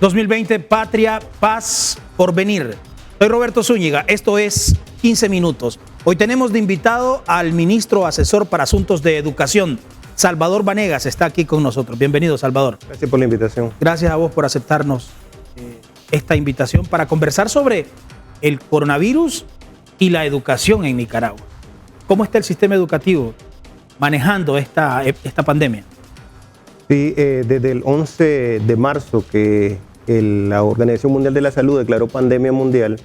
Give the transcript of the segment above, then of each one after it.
2020, Patria, Paz, Porvenir. Soy Roberto Zúñiga, esto es 15 minutos. Hoy tenemos de invitado al ministro asesor para asuntos de educación, Salvador Vanegas, está aquí con nosotros. Bienvenido, Salvador. Gracias por la invitación. Gracias a vos por aceptarnos esta invitación para conversar sobre el coronavirus y la educación en Nicaragua. ¿Cómo está el sistema educativo manejando esta pandemia? Sí, desde el 11 de marzo que la Organización Mundial de la Salud declaró pandemia mundial,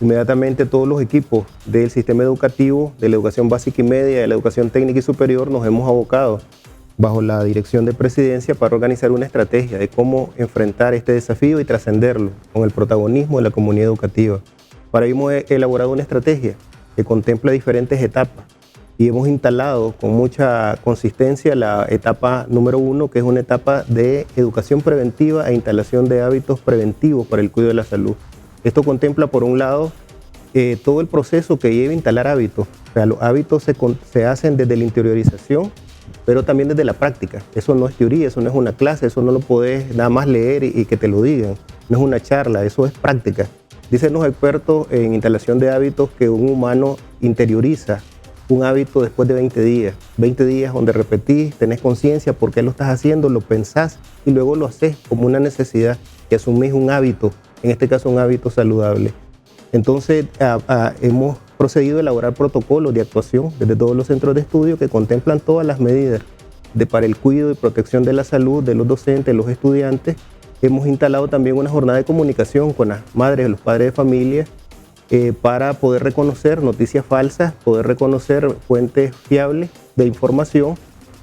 inmediatamente todos los equipos del sistema educativo, de la educación básica y media, de la educación técnica y superior, nos hemos abocado bajo la dirección de Presidencia para organizar una estrategia de cómo enfrentar este desafío y trascenderlo con el protagonismo de la comunidad educativa. Para ello hemos elaborado una estrategia que contempla diferentes etapas y hemos instalado con mucha consistencia la etapa número 1, que es una etapa de educación preventiva e instalación de hábitos preventivos para el cuidado de la salud. Esto contempla, por un lado, todo el proceso que lleva a instalar hábitos. O sea, los hábitos se hacen desde la interiorización, pero también desde la práctica. Eso no es teoría, eso no es una clase, eso no lo podés nada más leer y que te lo digan. No es una charla, eso es práctica. Dicen los expertos en instalación de hábitos que un humano interioriza un hábito después de 20 días. 20 días donde repetís, tenés conciencia por qué lo estás haciendo, lo pensás y luego lo haces como una necesidad y asumís un hábito, en este caso un hábito saludable. Entonces hemos procedido a elaborar protocolos de actuación desde todos los centros de estudio que contemplan todas las medidas para el cuidado y protección de la salud de los docentes, los estudiantes. Hemos instalado también una jornada de comunicación con las madres y los padres de familia para poder reconocer noticias falsas, poder reconocer fuentes fiables de información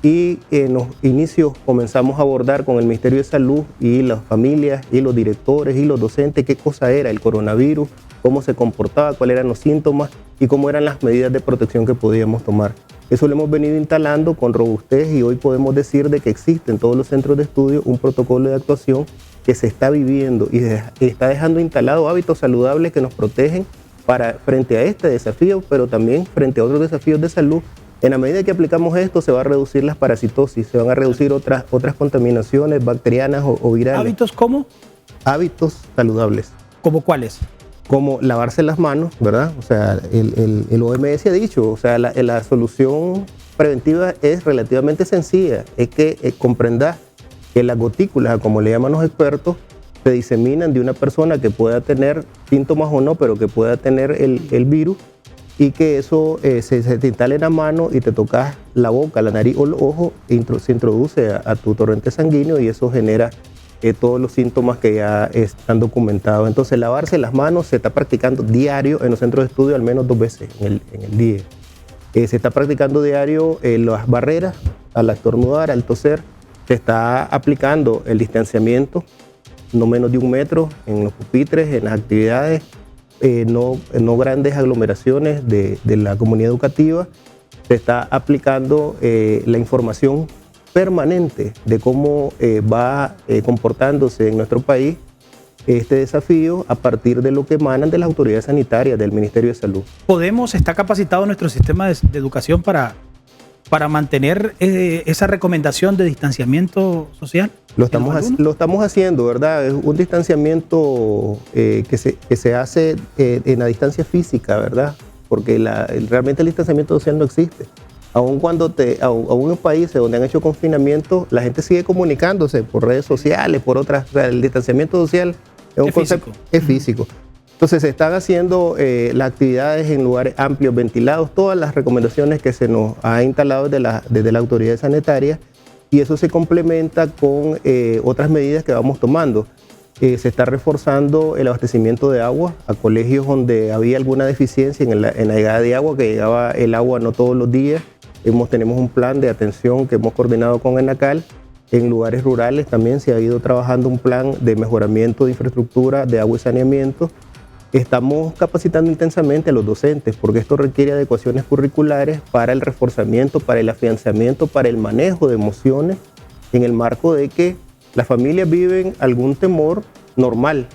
y en los inicios comenzamos a abordar con el Ministerio de Salud y las familias y los directores y los docentes qué cosa era el coronavirus, cómo se comportaba, cuáles eran los síntomas y cómo eran las medidas de protección que podíamos tomar. Eso lo hemos venido instalando con robustez y hoy podemos decir de que existe en todos los centros de estudio un protocolo de actuación que se está viviendo y está dejando instalado hábitos saludables que nos protegen frente a este desafío, pero también frente a otros desafíos de salud. En la medida que aplicamos esto, se va a reducir las parasitosis, se van a reducir otras contaminaciones bacterianas o virales. ¿Hábitos cómo? Hábitos saludables. ¿Cómo cuáles? Como lavarse las manos, ¿verdad? O sea, el OMS ha dicho, o sea, la solución preventiva es relativamente sencilla, es que comprendas que las gotículas, como le llaman los expertos, se diseminan de una persona que pueda tener síntomas o no, pero que pueda tener el virus y que eso se te instale en la mano y te tocas la boca, la nariz o los ojos, se introduce a tu torrente sanguíneo y eso genera todos los síntomas que ya están documentados. Entonces, lavarse las manos se está practicando diario en los centros de estudio al menos 2 veces en el día. Se está practicando diario las barreras, al estornudar, al toser. Se está aplicando el distanciamiento, no menos de 1 metro en los pupitres, en las actividades, no grandes aglomeraciones de la comunidad educativa. Se está aplicando la información permanente de cómo va comportándose en nuestro país este desafío a partir de lo que emanan de las autoridades sanitarias, del Ministerio de Salud. ¿Está capacitado nuestro sistema de educación para mantener esa recomendación de distanciamiento social? Lo estamos haciendo, ¿verdad? Es un distanciamiento que se hace en la distancia física, ¿verdad? Porque realmente el distanciamiento social no existe. Aun aún en países donde han hecho confinamiento, la gente sigue comunicándose por redes sociales, por otras. O sea, el distanciamiento social es un concepto físico. Entonces se están haciendo las actividades en lugares amplios, ventilados, todas las recomendaciones que se nos ha instalado desde la autoridad sanitaria y eso se complementa con otras medidas que vamos tomando. Se está reforzando el abastecimiento de agua a colegios donde había alguna deficiencia en la llegada de agua, que llegaba el agua no todos los días. Tenemos un plan de atención que hemos coordinado con ENACAL. En lugares rurales también se ha ido trabajando un plan de mejoramiento de infraestructura de agua y saneamiento. Estamos capacitando intensamente a los docentes porque esto requiere adecuaciones curriculares para el reforzamiento, para el afianzamiento, para el manejo de emociones en el marco de que las familias viven algún temor normal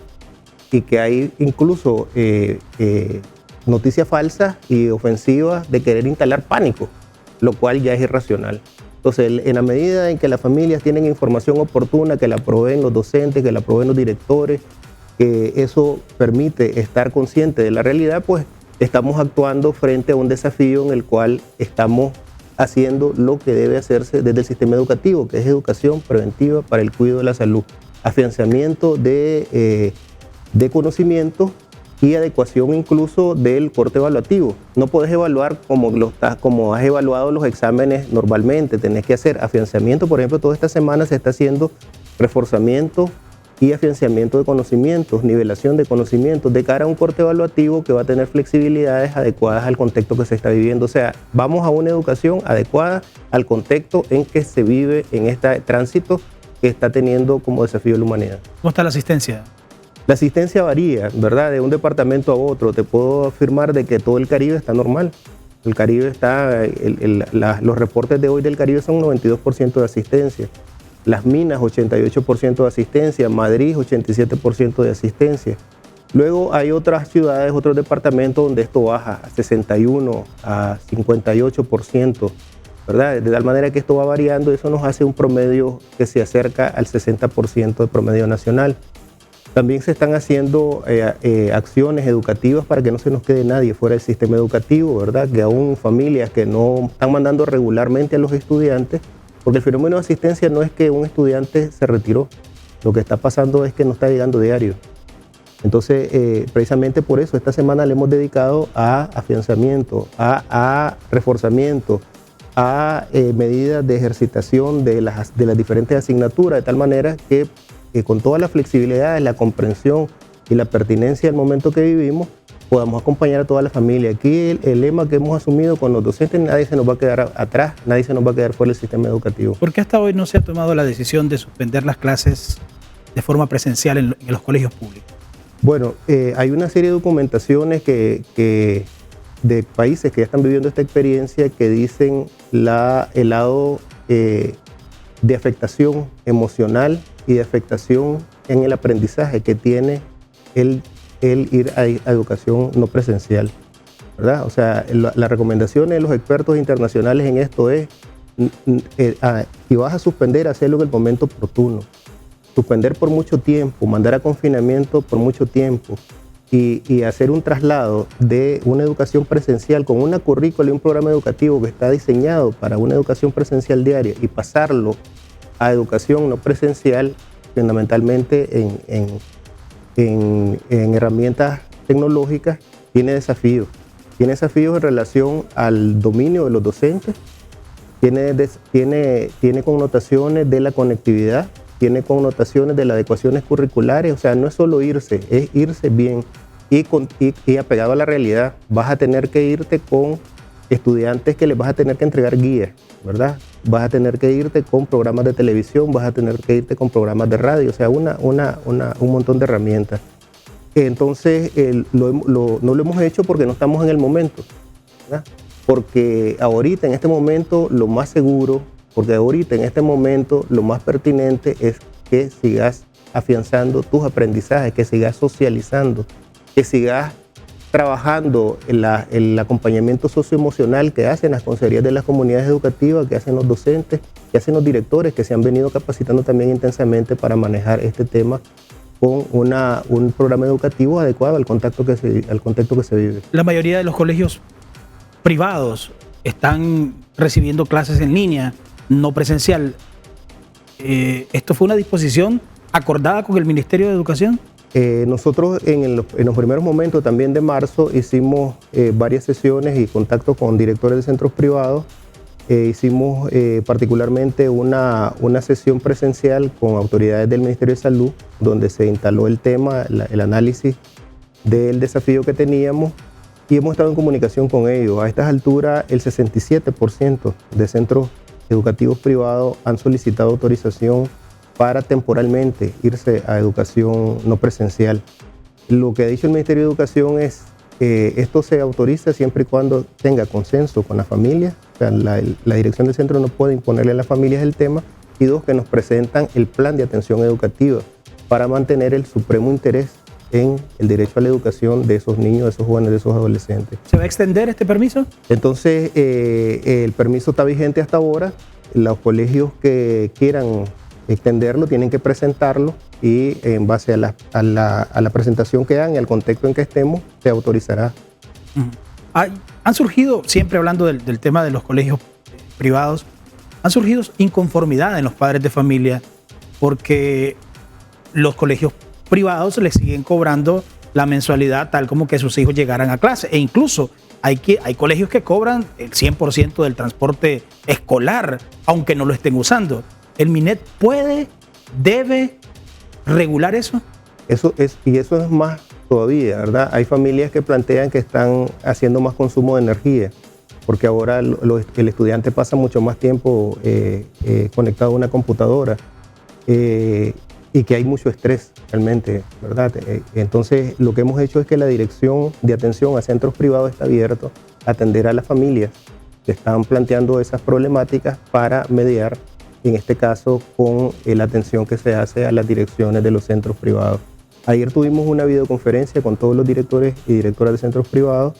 y que hay incluso noticias falsas y ofensivas de querer instalar pánico, lo cual ya es irracional. Entonces, en la medida en que las familias tienen información oportuna, que la proveen los docentes, que la proveen los directores, que eso permite estar consciente de la realidad, pues estamos actuando frente a un desafío en el cual estamos haciendo lo que debe hacerse desde el sistema educativo, que es educación preventiva para el cuidado de la salud, afianzamiento de conocimiento y adecuación incluso del corte evaluativo. No puedes evaluar como has evaluado los exámenes normalmente, tenés que hacer afianzamiento. Por ejemplo, toda esta semana se está haciendo reforzamiento y afianzamiento de conocimientos, nivelación de conocimientos de cara a un corte evaluativo que va a tener flexibilidades adecuadas al contexto que se está viviendo. O sea, vamos a una educación adecuada al contexto en que se vive en este tránsito que está teniendo como desafío la humanidad. ¿Cómo está la asistencia? La asistencia varía, ¿verdad? De un departamento a otro. Te puedo afirmar de que todo el Caribe está normal. El Caribe está, los reportes de hoy del Caribe son 92% de asistencia. Las Minas, 88% de asistencia. Madrid, 87% de asistencia. Luego hay otras ciudades, otros departamentos donde esto baja a 61%, a 58%, ¿verdad? De tal manera que esto va variando y eso nos hace un promedio que se acerca al 60% de promedio nacional. También se están haciendo acciones educativas para que no se nos quede nadie fuera del sistema educativo, ¿verdad? Que aún familias que no están mandando regularmente a los estudiantes, porque el fenómeno de asistencia no es que un estudiante se retiró, lo que está pasando es que no está llegando diario. Entonces, precisamente por eso, esta semana le hemos dedicado a afianzamiento, a reforzamiento, a medidas de ejercitación de las diferentes asignaturas, de tal manera que con toda la flexibilidad, la comprensión y la pertinencia del momento que vivimos, podamos acompañar a toda la familia. Aquí el lema que hemos asumido con los docentes, nadie se nos va a quedar atrás, nadie se nos va a quedar fuera del sistema educativo. ¿Por qué hasta hoy no se ha tomado la decisión de suspender las clases de forma presencial en los colegios públicos? Bueno, hay una serie de documentaciones de países que ya están viviendo esta experiencia que dicen el lado de afectación emocional y de afectación en el aprendizaje que tiene el ir a educación no presencial, ¿verdad? O sea, la recomendación de los expertos internacionales en esto es, si vas a suspender, hacerlo en el momento oportuno. Suspender por mucho tiempo, mandar a confinamiento por mucho tiempo y hacer un traslado de una educación presencial con una currícula y un programa educativo que está diseñado para una educación presencial diaria y pasarlo a educación no presencial, fundamentalmente en herramientas tecnológicas, tiene desafíos. Tiene desafíos en relación al dominio de los docentes, tiene connotaciones de la conectividad, tiene connotaciones de las adecuaciones curriculares. O sea, no es solo irse, es irse bien y apegado a la realidad. Vas a tener que irte con estudiantes que les vas a tener que entregar guías, ¿verdad? Vas a tener que irte con programas de televisión, vas a tener que irte con programas de radio, o sea, un montón de herramientas. Entonces, no lo hemos hecho porque no estamos en el momento, ¿verdad? Porque ahorita, en este momento, lo más seguro, porque ahorita, en este momento, lo más pertinente es que sigas afianzando tus aprendizajes, que sigas socializando, que sigas trabajando el acompañamiento socioemocional que hacen las consejerías de las comunidades educativas, que hacen los docentes, que hacen los directores, que se han venido capacitando también intensamente para manejar este tema con un programa educativo adecuado al contexto que se vive. La mayoría de los colegios privados están recibiendo clases en línea, no presencial. ¿Esto fue una disposición acordada con el Ministerio de Educación? Nosotros en los primeros momentos también de marzo hicimos varias sesiones y contactos con directores de centros privados. Hicimos particularmente una sesión presencial con autoridades del Ministerio de Salud, donde se instaló el tema, el análisis del desafío que teníamos, y hemos estado en comunicación con ellos. A estas alturas, el 67% de centros educativos privados han solicitado autorización para temporalmente irse a educación no presencial. Lo que ha dicho el Ministerio de Educación es que esto se autoriza siempre y cuando tenga consenso con las familias. O sea, la dirección del centro no puede imponerle a las familias el tema. Y dos, que nos presentan el plan de atención educativa para mantener el supremo interés en el derecho a la educación de esos niños, de esos jóvenes, de esos adolescentes. ¿Se va a extender este permiso? Entonces, el permiso está vigente hasta ahora. los colegios que quieran extenderlo tienen que presentarlo y en base a la presentación que hagan y al contexto en que estemos, se autorizará. Han surgido, siempre hablando del tema de los colegios privados, han surgido inconformidades en los padres de familia porque los colegios privados les siguen cobrando la mensualidad tal como que sus hijos llegaran a clase. E incluso hay colegios que cobran el 100% del transporte escolar, aunque no lo estén usando. ¿El MINET debe regular eso? Eso es más todavía, ¿verdad? Hay familias que plantean que están haciendo más consumo de energía, porque ahora el estudiante pasa mucho más tiempo conectado a una computadora y que hay mucho estrés realmente, ¿verdad? Entonces, lo que hemos hecho es que la dirección de atención a centros privados está abierto a atender a las familias que están planteando esas problemáticas para mediar, en este caso, con la atención que se hace a las direcciones de los centros privados. Ayer tuvimos una videoconferencia con todos los directores y directoras de centros privados.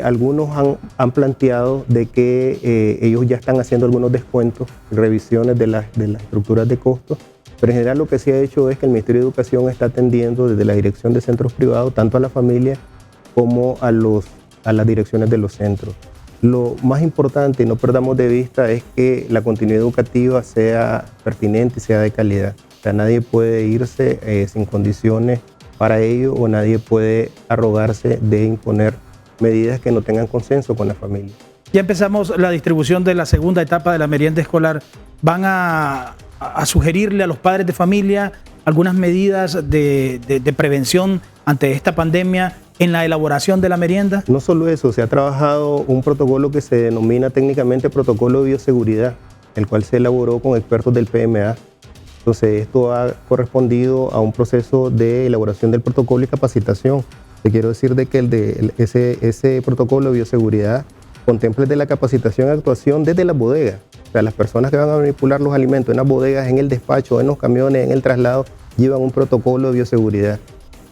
Algunos han planteado de que ellos ya están haciendo algunos descuentos, revisiones de las estructuras de costos, pero en general lo que se ha hecho es que el Ministerio de Educación está atendiendo desde la dirección de centros privados tanto a la familia como a las direcciones de los centros. Lo más importante, y no perdamos de vista, es que la continuidad educativa sea pertinente y sea de calidad. O sea, nadie puede irse sin condiciones para ello o nadie puede arrogarse de imponer medidas que no tengan consenso con la familia. Ya empezamos la distribución de la segunda etapa de la merienda escolar. ¿Van a sugerirle a los padres de familia algunas medidas de prevención ante esta pandemia en la elaboración de la merienda? No solo eso, se ha trabajado un protocolo que se denomina técnicamente protocolo de bioseguridad, el cual se elaboró con expertos del PMA. Entonces, esto ha correspondido a un proceso de elaboración del protocolo y capacitación. Te quiero decir de que ese protocolo de bioseguridad contempla de la capacitación y actuación desde las bodegas. O sea, las personas que van a manipular los alimentos en las bodegas, en el despacho, en los camiones, en el traslado, llevan un protocolo de bioseguridad.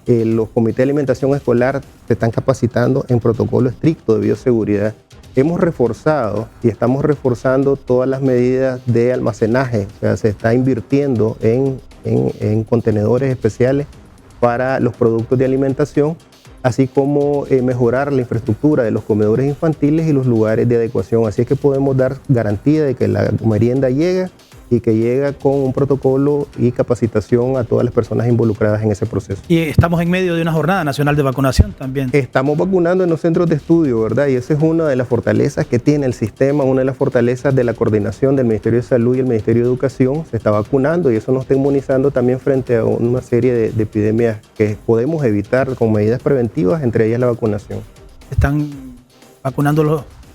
Los comités de alimentación escolar se están capacitando en protocolo estricto de bioseguridad. Hemos reforzado y estamos reforzando todas las medidas de almacenaje. O sea, se está invirtiendo en contenedores especiales para los productos de alimentación, así como mejorar la infraestructura de los comedores infantiles y los lugares de adecuación. Así es que podemos dar garantía de que la merienda llega y que llega con un protocolo y capacitación a todas las personas involucradas en ese proceso. Y estamos en medio de una jornada nacional de vacunación también. Estamos vacunando en los centros de estudio, ¿verdad? Y esa es una de las fortalezas que tiene el sistema, una de las fortalezas de la coordinación del Ministerio de Salud y el Ministerio de Educación. Se está vacunando y eso nos está inmunizando también frente a una serie de epidemias que podemos evitar con medidas preventivas, entre ellas la vacunación. ¿Están vacunando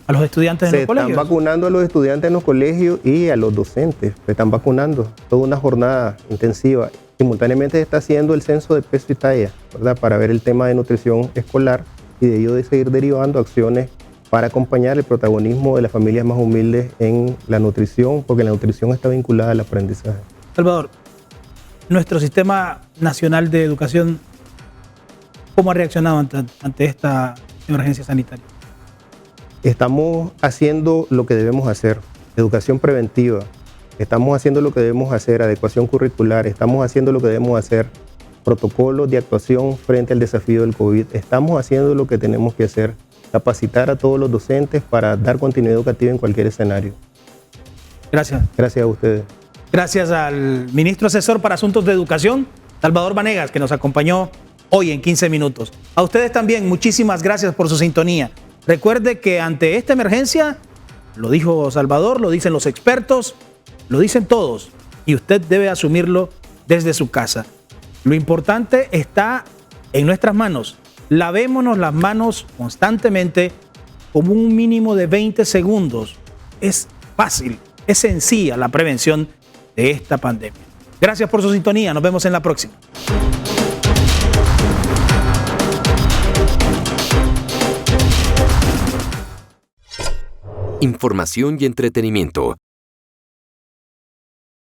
a los estudiantes en los colegios? Se están vacunando a los estudiantes en los colegios y a los docentes. Se están vacunando. Toda una jornada intensiva. Simultáneamente se está haciendo el censo de peso y talla, ¿verdad? Para ver el tema de nutrición escolar y de ello de seguir derivando acciones para acompañar el protagonismo de las familias más humildes en la nutrición, porque la nutrición está vinculada al aprendizaje. Salvador, nuestro sistema nacional de educación, ¿cómo ha reaccionado ante esta emergencia sanitaria? Estamos haciendo lo que debemos hacer, educación preventiva, estamos haciendo lo que debemos hacer, adecuación curricular, estamos haciendo lo que debemos hacer, protocolos de actuación frente al desafío del COVID, estamos haciendo lo que tenemos que hacer, capacitar a todos los docentes para dar continuidad educativa en cualquier escenario. Gracias. Gracias a ustedes. Gracias al ministro asesor para Asuntos de Educación, Salvador Vanegas, que nos acompañó hoy en 15 minutos. A ustedes también, muchísimas gracias por su sintonía. Recuerde que ante esta emergencia, lo dijo Salvador, lo dicen los expertos, lo dicen todos, y usted debe asumirlo desde su casa. Lo importante está en nuestras manos. Lavémonos las manos constantemente como un mínimo de 20 segundos. Es fácil, es sencilla la prevención de esta pandemia. Gracias por su sintonía, nos vemos en la próxima. Información y entretenimiento.